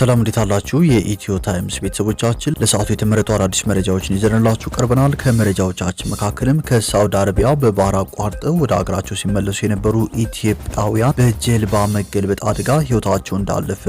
ሰላም እንዴት አላችሁ የኢትዮ ታይምስ ቤተሰቦቻችን ለሰዓቱ የተመረጡ አዳዲስ መረጃዎችን ይዘንላችሁ ቀርበናል። ከመረጃዎቻችን መካከልም ከሳውዲ አረቢያ በባህር አቋርጠው ወደ ሀገራቸው ሲመለሱ የነበሩ ኢትዮጵያውያን በጀልባ መገልበጥ አደጋ ህይወታቸው እንዳለፈ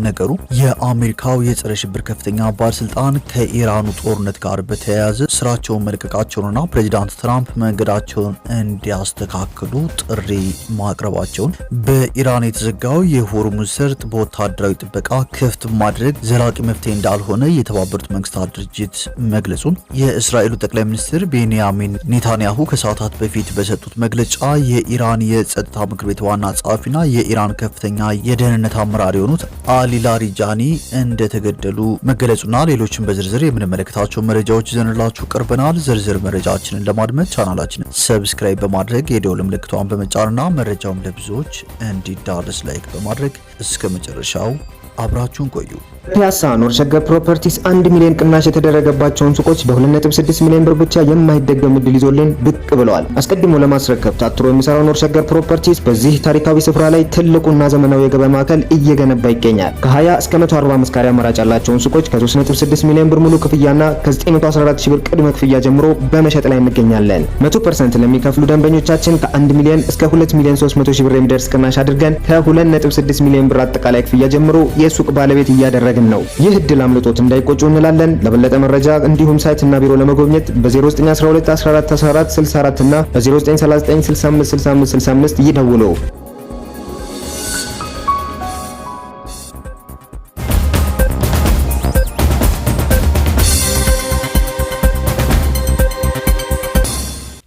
ነገሩ። የአሜሪካው የጸረ ሽብር ከፍተኛ ባለስልጣን ከኢራኑ ጦርነት ጋር በተያያዘ ስራቸውን መልቀቃቸውንና ፕሬዚዳንት ትራምፕ መንገዳቸውን እንዲያስተካክሉ ጥሪ ማቅረባቸውን፣ በኢራን የተዘጋው የሆርሙዝ ሰርጥ በወታደራዊ ጥበቃ ክፍት ማድረግ ዘላቂ መፍትሄ እንዳልሆነ የተባበሩት መንግስታት ድርጅት መግለጹን፣ የእስራኤሉ ጠቅላይ ሚኒስትር ቤንያሚን ኔታንያሁ ከሰዓታት በፊት በሰጡት መግለጫ የኢራን የጸጥታ ምክር ቤት ዋና ጸሐፊና የኢራን ከፍተኛ የደህንነት አመራር የሆኑት አሊ ላሪጃኒ እንደተገደሉ መገለጹና ሌሎችን በዝርዝር የምንመለከታቸው መረጃዎች ይዘንላችሁ ቀርበናል። ዝርዝር መረጃችንን ለማድመጥ ቻናላችንን ሰብስክራይብ በማድረግ የደወል ምልክቷን በመጫንና መረጃውን ለብዙዎች እንዲዳረስ ላይክ በማድረግ እስከ መጨረሻው አብራችሁን ቆዩ። ፒያሳ ኖር ሸገር ፕሮፐርቲስ 1 ሚሊዮን ቅናሽ የተደረገባቸውን ሱቆች በ2.6 ሚሊዮን ብር ብቻ የማይደገም ዕድል ይዞልን ብቅ ብለዋል። አስቀድሞ ለማስረከብ ታትሮ የሚሰራው ኖር ሸገር ፕሮፐርቲስ በዚህ ታሪካዊ ስፍራ ላይ ትልቁና ዘመናዊ የገበያ ማዕከል እየገነባ ይገኛል። ከ20 እስከ 145 ካሬ አማራጭ ያላቸውን ሱቆች ከ3.6 ሚሊዮን ብር ሙሉ ክፍያና ከ914 ሺህ ብር ቅድመ ክፍያ ጀምሮ በመሸጥ ላይ እንገኛለን። 100% ለሚከፍሉ ደንበኞቻችን ከ1 ሚሊዮን እስከ 2 ሚሊዮን 300 ሺህ ብር የሚደርስ ቅናሽ አድርገን ከ2.6 ሚሊዮን ብር አጠቃላይ ክፍያ ጀምሮ የሱቅ ባለቤት እያደረግን ነው። ይህ እድል አምልጦት እንዳይቆጩ እንላለን። ለበለጠ መረጃ እንዲሁም ሳይት እና ቢሮ ለመጎብኘት በ0912 14 14 64 እና በ0939 65 65 65 ይደውሉ።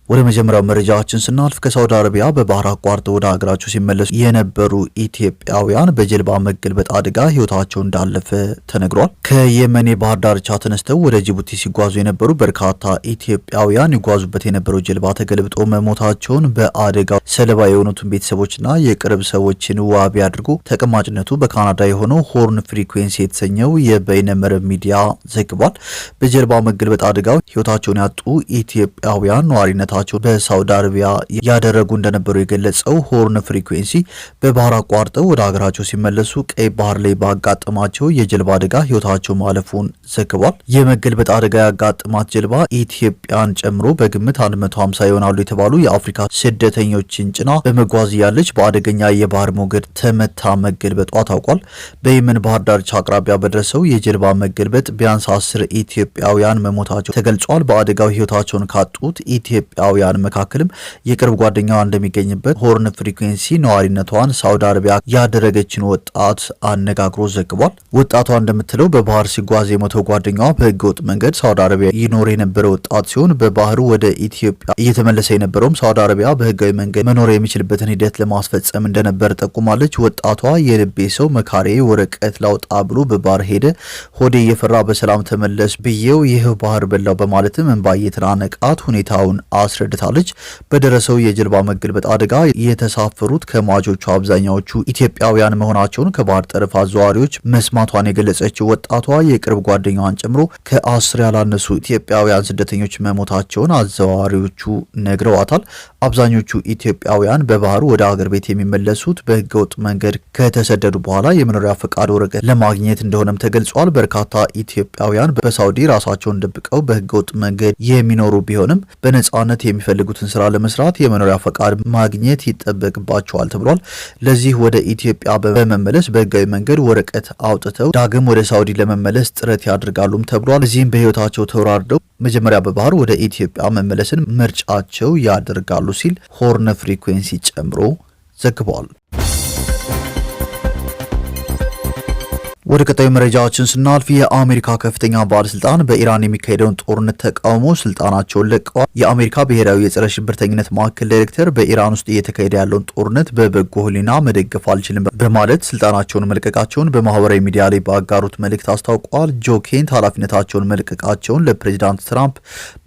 ወደ መጀመሪያው መረጃችን ስናልፍ ከሳውዲ አረቢያ በባህር አቋርጠው ወደ ሀገራቸው ሲመለሱ የነበሩ ኢትዮጵያውያን በጀልባ መገልበጥ አደጋ ህይወታቸው እንዳለፈ ተነግሯል። ከየመን ባህር ዳርቻ ተነስተው ወደ ጅቡቲ ሲጓዙ የነበሩ በርካታ ኢትዮጵያውያን ይጓዙበት የነበረው ጀልባ ተገልብጦ መሞታቸውን በአደጋው ሰለባ የሆኑትን ቤተሰቦችና የቅርብ ሰዎችን ዋቢ አድርጎ ተቀማጭነቱ በካናዳ የሆነው ሆርን ፍሪኩዌንሲ የተሰኘው የበይነመረብ ሚዲያ ዘግቧል። በጀልባ መገልበጥ አደጋው ህይወታቸውን ያጡ ኢትዮጵያውያን ነዋሪነታቸው በሳውዲ አረቢያ ያደረጉ እንደነበሩ የገለጸው ሆርን ፍሪኩዌንሲ በባህር አቋርጠው ወደ ሀገራቸው ሲመለሱ ቀይ ባህር ላይ ባጋጠማቸው የጀልባ አደጋ ህይወታቸው ማለፉን ዘግቧል። የመገልበጥ አደጋ ያጋጠማት ጀልባ ኢትዮጵያን ጨምሮ በግምት 150 ይሆናሉ የተባሉ የአፍሪካ ስደተኞችን ጭና በመጓዝ ያለች በአደገኛ የባህር ሞገድ ተመታ መገልበጧ ታውቋል። በየመን ባህር ዳርቻ አቅራቢያ በደረሰው የጀልባ መገልበጥ ቢያንስ 10 ኢትዮጵያውያን መሞታቸው ተገልጿል። በአደጋው ህይወታቸውን ካጡት ኢትዮጵያውያን መካከልም የቅርብ ጓደኛዋ እንደሚገኝበት ሆርን ፍሪኩዌንሲ ነዋሪነቷን ሳውዲ አረቢያ ያደረገችን ወጣት አነጋግሮ ዘግቧል። ወጣቷ እንደምትለው በባህር ሲጓዝ የሞተው ጓደኛዋ በህገወጥ መንገድ ሳውዲ አረቢያ ይኖር የነበረ ወጣት ሲሆን በባህሩ ወደ ኢትዮጵያ እየተመለሰ የነበረውም ሳውዲ አረቢያ በህጋዊ መንገድ መኖር የሚችልበትን ሂደት ለማስፈጸም እንደነበር ጠቁማለች። ወጣቷ የልቤ ሰው መካሬ ወረቀት ላውጣ ብሎ በባህር ሄደ፣ ሆዴ እየፈራ በሰላም ተመለስ ብዬው ይህ ባህር በላው በማለትም እንባ እየተናነቃት ሁኔታውን አስረድታለች። በደረሰው የጀልባ መገልበጥ አደጋ የተሳፈሩት ከሟቾቹ አብዛኛዎቹ ኢትዮጵያውያን መሆናቸውን ከባህር ጠረፍ አዘዋሪዎች መስማቷን የገለጸችው ወጣቷ የቅርብ ጓደኛዋን ጨምሮ ከ10 ያላነሱ ኢትዮጵያውያን ስደተኞች መሞታቸውን አዘዋሪዎቹ ነግረዋታል። አብዛኞቹ ኢትዮጵያውያን በባህሩ ወደ አገር ቤት የሚመለሱት በህገወጥ መንገድ ከተሰደዱ በኋላ የመኖሪያ ፈቃድ ወረቀት ለማግኘት እንደሆነም ተገልጿል። በርካታ ኢትዮጵያውያን በሳውዲ ራሳቸውን ደብቀው በህገወጥ መንገድ የሚኖሩ ቢሆንም በነጻነት የሚፈልጉትን ስራ ለመስራት የመኖሪያ ፈቃድ ማግኘት ይጠበቅባቸዋል ተብሏል። ለዚህ ወደ ኢትዮጵያ በመመለስ በህጋዊ መንገድ ወረቀት አውጥተው ዳግም ወደ ሳውዲ ለመመለስ ጥረት ያደርጋሉም ተብሏል። እዚህም በህይወታቸው ተወራርደው መጀመሪያ በባህር ወደ ኢትዮጵያ መመለስን ምርጫቸው ያደርጋሉ ሲል ሆርን ፍሪኩዌንሲ ጨምሮ ዘግቧል። ወደ ቀጣዩ መረጃዎችን ስናልፍ የአሜሪካ ከፍተኛ ባለስልጣን በኢራን የሚካሄደውን ጦርነት ተቃውሞ ስልጣናቸውን ለቀዋል። የአሜሪካ ብሔራዊ የጸረ ሽብርተኝነት ማዕከል ዳይሬክተር በኢራን ውስጥ እየተካሄደ ያለውን ጦርነት በበጎ ህሊና መደገፍ አልችልም በማለት ስልጣናቸውን መልቀቃቸውን በማህበራዊ ሚዲያ ላይ ባጋሩት መልእክት አስታውቀዋል። ጆ ኬንት ኃላፊነታቸውን መልቀቃቸውን ለፕሬዚዳንት ትራምፕ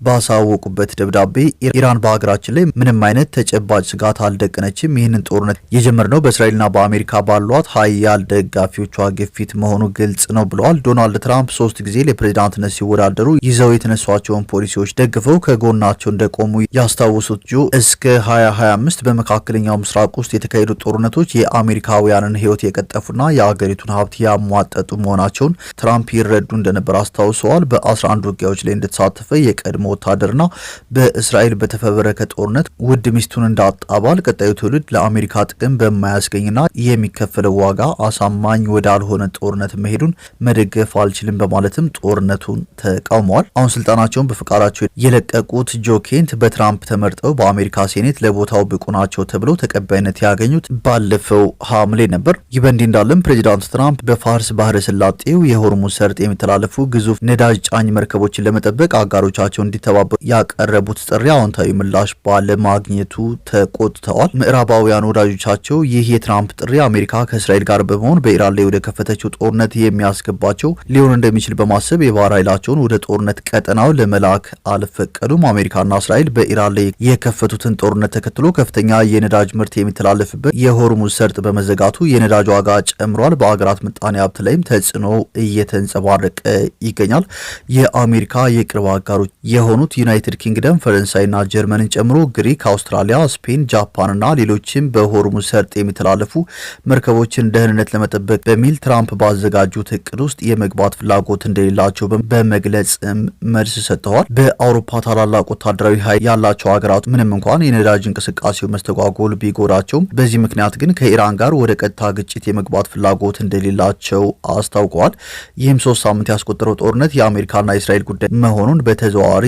ባሳወቁበት ደብዳቤ ኢራን በሀገራችን ላይ ምንም አይነት ተጨባጭ ስጋት አልደቀነችም፣ ይህንን ጦርነት የጀመርነው በእስራኤልና በአሜሪካ ባሏት ሀያል ደጋፊዎቿ ግፊት መሆኑ መሆኑ ግልጽ ነው ብለዋል። ዶናልድ ትራምፕ 3 ጊዜ ለፕሬዝዳንትነት ሲወዳደሩ ይዘው የተነሷቸውን ፖሊሲዎች ደግፈው ከጎናቸው እንደቆሙ ያስታወሱት ጆ እስከ 2025 በመካከለኛው ምስራቅ ውስጥ የተካሄዱት ጦርነቶች የአሜሪካውያንን ሕይወት የቀጠፉና የአገሪቱን ሀብት ያሟጠጡ መሆናቸውን ትራምፕ ይረዱ እንደነበር አስታውሰዋል። በ11 ውጊያዎች ላይ እንደተሳተፈ የቀድሞ ወታደርና በእስራኤል በተፈበረከ ጦርነት ውድ ሚስቱን እንዳጣባል ቀጣዩ ትውልድ ለአሜሪካ ጥቅም በማያስገኝና የሚከፈለው ዋጋ አሳማኝ ወዳልሆነ ጦርነት መሄዱን መደገፍ አልችልም በማለትም ጦርነቱን ተቃውመዋል። አሁን ስልጣናቸውን በፈቃዳቸው የለቀቁት ጆ ኬንት በትራምፕ ተመርጠው በአሜሪካ ሴኔት ለቦታው ብቁ ናቸው ተብለው ተቀባይነት ያገኙት ባለፈው ሐምሌ ነበር። ይህ በእንዲህ እንዳለም ፕሬዚዳንት ትራምፕ በፋርስ ባህረ ሰላጤው የሆርሙዝ ሰርጥ የሚተላለፉ ግዙፍ ነዳጅ ጫኝ መርከቦችን ለመጠበቅ አጋሮቻቸው እንዲተባበሩ ያቀረቡት ጥሪ አዎንታዊ ምላሽ ባለማግኘቱ ተቆጥተዋል። ምዕራባውያን ወዳጆቻቸው ይህ የትራምፕ ጥሪ አሜሪካ ከእስራኤል ጋር በመሆን በኢራን ላይ ወደ ከፈተችው ጦርነት የሚያስገባቸው ሊሆን እንደሚችል በማሰብ የባህር ኃይላቸውን ወደ ጦርነት ቀጠናው ለመላክ አልፈቀዱም። አሜሪካና እስራኤል በኢራን ላይ የከፈቱትን ጦርነት ተከትሎ ከፍተኛ የነዳጅ ምርት የሚተላለፍበት የሆርሙዝ ሰርጥ በመዘጋቱ የነዳጅ ዋጋ ጨምሯል። በአገራት ምጣኔ ሀብት ላይም ተጽዕኖ እየተንጸባረቀ ይገኛል። የአሜሪካ የቅርብ አጋሮች የሆኑት ዩናይትድ ኪንግደም፣ ፈረንሳይና ጀርመንን ጨምሮ ግሪክ፣ አውስትራሊያ፣ ስፔን፣ ጃፓንና ሌሎችም በሆርሙዝ ሰርጥ የሚተላለፉ መርከቦችን ደህንነት ለመጠበቅ በሚል ትራምፕ ባዘጋጁት እቅድ ውስጥ የመግባት ፍላጎት እንደሌላቸው በመግለጽም መልስ ሰጥተዋል። በአውሮፓ ታላላቅ ወታደራዊ ኃይል ያላቸው ሀገራት ምንም እንኳን የነዳጅ እንቅስቃሴው መስተጓጎል ቢጎዳቸውም በዚህ ምክንያት ግን ከኢራን ጋር ወደ ቀጥታ ግጭት የመግባት ፍላጎት እንደሌላቸው አስታውቀዋል። ይህም 3 ሳምንት ያስቆጠረው ጦርነት የአሜሪካና የእስራኤል ጉዳይ መሆኑን በተዘዋዋሪ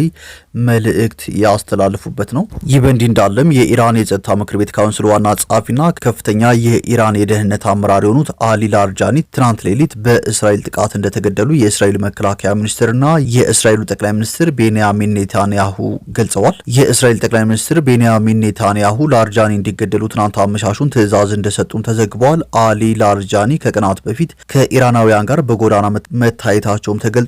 መልእክት ያስተላልፉበት ነው። ይህ በእንዲህ እንዳለም የኢራን የጸጥታ ምክር ቤት ካውንስል ዋና ጸሐፊና ከፍተኛ የኢራን የደህንነት አመራር የሆኑት አሊ ላርጃኒ ትናንት ሌሊት በእስራኤል ጥቃት እንደተገደሉ የእስራኤል መከላከያ ሚኒስትርና የእስራኤሉ ጠቅላይ ሚኒስትር ቤንያሚን ኔታንያሁ ገልጸዋል። የእስራኤል ጠቅላይ ሚኒስትር ቤንያሚን ኔታንያሁ ላርጃኒ እንዲገደሉ ትናንት አመሻሹን ትዕዛዝ እንደሰጡም ተዘግቧል። አሊ ላርጃኒ ከቀናት በፊት ከኢራናውያን ጋር በጎዳና መታየታቸውም ተገልጿል።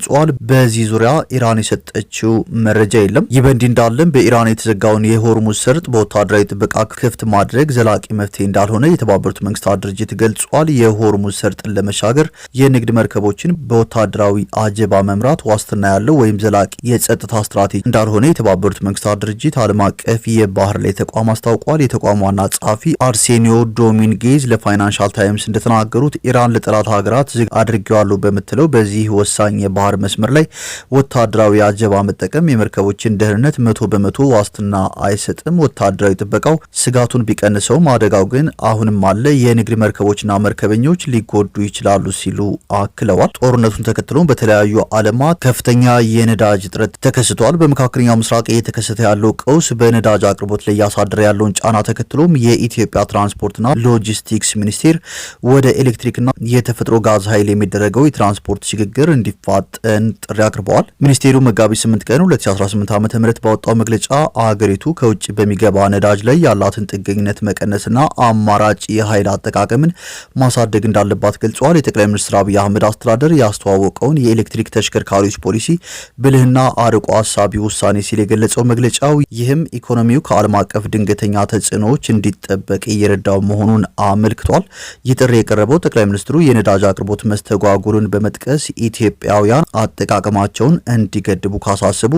በዚህ ዙሪያ ኢራን የሰጠችው መረጃ የለም። ይህ በእንዲህ እንዳለም በኢራን የተዘጋውን የሆርሙዝ ሰርጥ በወታደራዊ ጥበቃ ክፍት ማድረግ ዘላቂ መፍትሄ እንዳልሆነ የተባበሩት መንግስታት ድርጅት ገልጿል። የሆርሙዝ ሰርጥን ለመሻገር የንግድ መርከቦችን በወታደራዊ አጀባ መምራት ዋስትና ያለው ወይም ዘላቂ የጸጥታ ስትራቴጂ እንዳልሆነ የተባበሩት መንግስታት ድርጅት ዓለም አቀፍ የባህር ላይ ተቋም አስታውቋል። የተቋሙ ዋና ጸሐፊ አርሴኒዮ ዶሚንጌዝ ለፋይናንሻል ታይምስ እንደተናገሩት ኢራን ለጠላት ሀገራት ዝግ አድርጌዋለሁ በምትለው በዚህ ወሳኝ የባህር መስመር ላይ ወታደራዊ አጀባ መጠቀም የመርከቦችን ደህንነት 100% ዋስትና አይሰጥም። ወታደራዊ ጥበቃው ስጋቱን ቢቀንሰውም አደጋው ግን አሁንም አለ። የንግድ መርከቦችና መርከበኞች ሊጎዱ ይችላሉ ሲሉ አክለዋል። ጦርነቱን ተከትሎ በተለያዩ ዓለማት ከፍተኛ የነዳጅ እጥረት ተከስቷል። በመካከለኛው ምስራቅ እየተከሰተ ያለው ቀውስ በነዳጅ አቅርቦት ላይ ያሳደረ ያለውን ጫና ተከትሎም የኢትዮጵያ ትራንስፖርትና ሎጂስቲክስ ሚኒስቴር ወደ ኤሌክትሪክና የተፈጥሮ ጋዝ ኃይል የሚደረገው የትራንስፖርት ሽግግር እንዲፋጠን ጥሪ አቅርበዋል። ሚኒስቴሩ መጋቢት 8 ቀን 2018 ዓ.ም ባወጣው መግለጫ አገሪቱ ከውጭ በሚገባ ነዳጅ ላይ ያላትን ጥገኝነት መቀነስና አማራጭ የኃይል አጠቃቀምን ማሳደግ እንዳለባት ገልጿል። የጠቅላይ ሚኒስትር አብይ አህመድ አስተዳደር ያስተዋወቀውን የኤሌክትሪክ ተሽከርካሪዎች ፖሊሲ ብልህና አርቆ አሳቢ ውሳኔ ሲል የገለጸው መግለጫው ይህም ኢኮኖሚው ከዓለም አቀፍ ድንገተኛ ተጽዕኖዎች እንዲጠበቅ እየረዳው መሆኑን አመልክቷል። ይህ ጥሪ የቀረበው ጠቅላይ ሚኒስትሩ የነዳጅ አቅርቦት መስተጓጉልን በመጥቀስ ኢትዮጵያውያን አጠቃቀማቸውን እንዲገድቡ ካሳሰቡ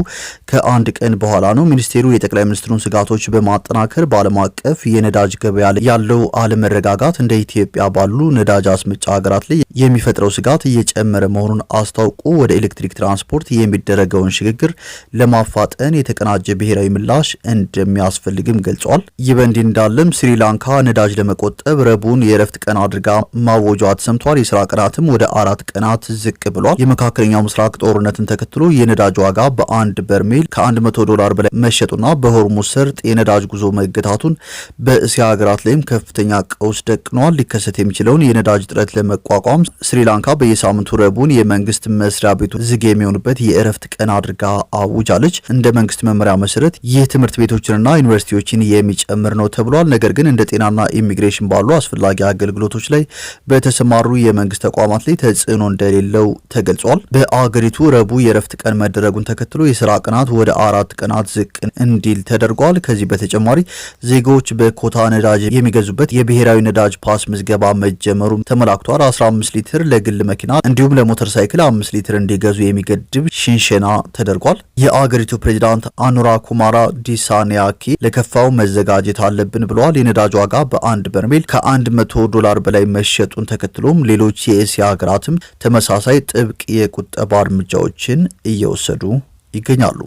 ከአንድ ቀን በኋላ ነው። ሚኒስቴሩ የጠቅላይ ሚኒስትሩን ስጋቶች በማጠናከር በዓለም አቀፍ የነዳጅ ገበያ ያለው አለመረጋጋት እንደ ኢትዮጵያ ባሉ ነዳጅ አስመጫ ሀገራት ላይ የሚፈጥረው ስጋት እየጨመረ መሆኑን አስታውቆ ወደ ኤሌክትሪክ ትራንስፖርት የሚደረገውን ሽግግር ለማፋጠን የተቀናጀ ብሔራዊ ምላሽ እንደሚያስፈልግም ገልጿል። ይህ በእንዲህ እንዳለም ስሪላንካ ነዳጅ ለመቆጠብ ረቡዕን የእረፍት ቀን አድርጋ ማወጇ ተሰምቷል። የስራ ቀናትም ወደ 4 ቀናት ዝቅ ብሏል። የመካከለኛው ምስራቅ ጦርነትን ተከትሎ የነዳጅ ዋጋ በአንድ በርሜል ከ$100 በላይ መሸጡና በሆርሙዝ ሰርጥ የነዳጅ ጉዞ መገታቱን በእስያ ሀገራት ላይም ከፍተኛ ቀውስ ደቅኗል። ሊከሰት የሚችለውን የነዳጅ እጥረት ለመቋቋም ስሪላንካ በየሳምንቱ ረቡዕን የመንግስት መስሪያ ቤቱ ዝግ የሚሆኑበት የእረፍት ቀን አድርጋ አውጃለች። እንደ መንግስት መመሪያ መሰረት ይህ ትምህርት ቤቶችንና ዩኒቨርሲቲዎችን የሚጨምር ነው ተብሏል። ነገር ግን እንደ ጤናና ኢሚግሬሽን ባሉ አስፈላጊ አገልግሎቶች ላይ በተሰማሩ የመንግስት ተቋማት ላይ ተጽዕኖ እንደሌለው ተገልጿል። በአገሪቱ ረቡዕ የእረፍት ቀን መደረጉን ተከትሎ የስራ ቀናት ወደ 4 ቀናት ዝቅ እንዲል ተደርጓል። ከዚህ በተጨማሪ ዜጎች በኮታ ነዳጅ የሚገዙበት የብሔራዊ ነዳጅ ፓስ ምዝገባ መጀመሩ ተመላክቷል። 15 ሊትር ሊትር፣ ለግል መኪና እንዲሁም ለሞተር ሳይክል 5 ሊትር እንዲገዙ የሚገድብ ሽንሸና ተደርጓል። የአገሪቱ ፕሬዝዳንት አኑራ ኩማራ ዲሳኒያኪ ለከፋው መዘጋጀት አለብን ብለዋል። የነዳጅ ዋጋ በአንድ በርሜል $100 በላይ መሸጡን ተከትሎም ሌሎች የኤስያ ሀገራትም ተመሳሳይ ጥብቅ የቁጠባ እርምጃዎችን እየወሰዱ ይገኛሉ።